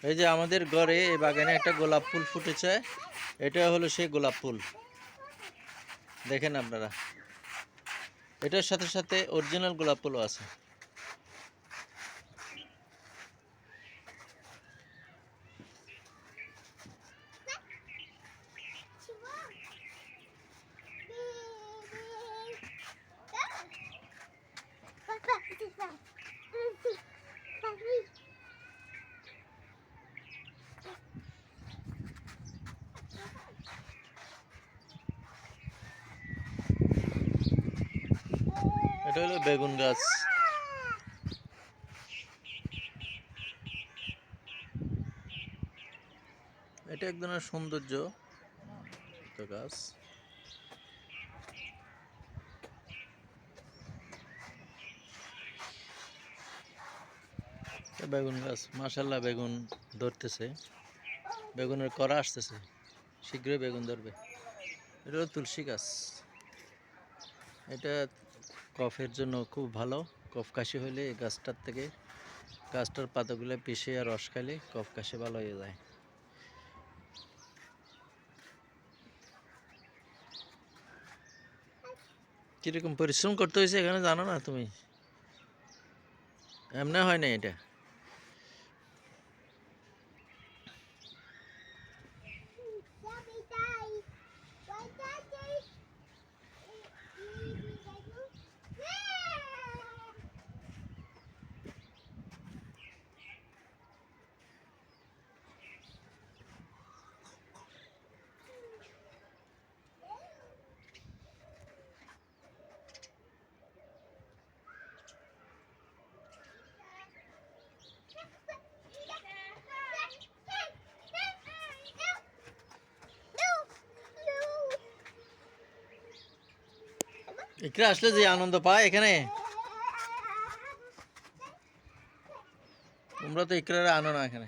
এই যে আমাদের ঘরে এই বাগানে একটা গোলাপ ফুল ফুটেছে, এটা হলো সেই গোলাপ ফুল। দেখেন আপনারা, এটার সাথে সাথে অরিজিনাল গোলাপ ফুলও আছে। এটা হলো বেগুন গাছ। এটা এক ধরনের সৌন্দর্য গাছ। বেগুন গাছ, মাশাআল্লাহ বেগুন ধরতেছে, বেগুনের করা আসতেছে, শীঘ্রই বেগুন ধরবে। এটা হলো তুলসী গাছ। এটা কফের জন্য খুব ভালো। কফ কাশি হলে এই গাছটার থেকে, গাছটার পাতাগুলো পিষে আর রস খাইলে কফ কাশি ভালো হয়ে যায়। কিরকম পরিশ্রম করতে হয়েছে এখানে জানো না তুমি? এমনি হয় না এটা। এখানে আসলে যে আনন্দ পায় এখানে, তোমরা তো ইকরারে আনো না এখানে।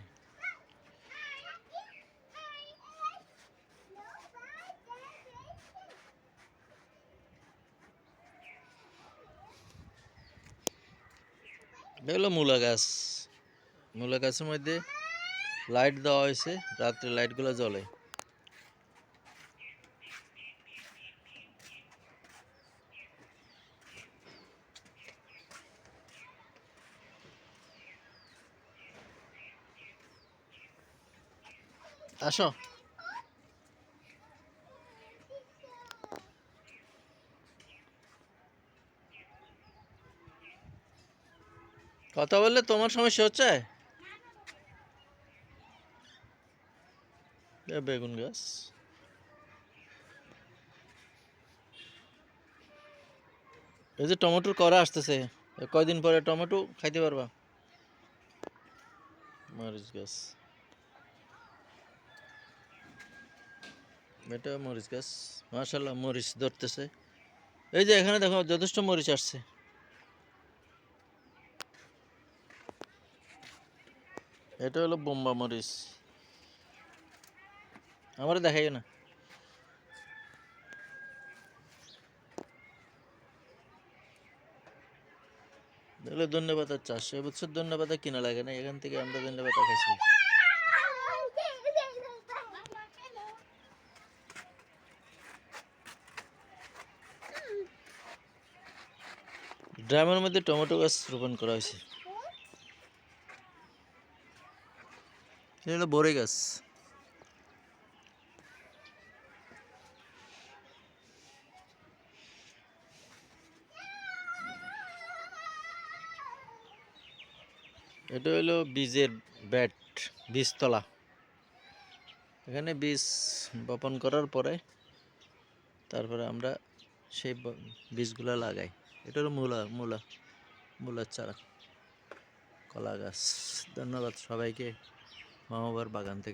এটা হলো মূলা গাছ। মূলা গাছের মধ্যে লাইট দেওয়া হয়েছে, রাত্রে লাইটগুলো জ্বলে। আসো, কথা বললে তোমার সমস্যা হচ্ছে। বেগুন গাছ, এই যে টমেটোর করা আসতেছে, কয়দিন পরে টমেটো খাইতে পারবা। মরিচ গাছ, এটা মরিচ গাছ। মাশাআল্লাহ মরিচ ধরতেছে। এই যে এখানে দেখো যথেষ্ট মরিচ আসছে। এটা হলো বোম্বা মরিচ। আমার দেখাই না। এগুলো ধন্যবাদের চাষ, এবছর ধন্যবাদ কিনা লাগে না, এখান থেকে আমরা ধন্যবাদ খাইছি। ড্রামের মধ্যে টমেটো গাছ রোপণ করা হয়েছে। এটা হলো বড়ই গাছ। এটা হলো বীজের ব্যাট, বীজতলা। এখানে বীজ বপন করার পরে তারপরে আমরা সেই বীজগুলো লাগাই। এটা হলো মূলার চারা, কলা গাছ। ধন্যবাদ সবাইকে মামাবার বাগান থেকে।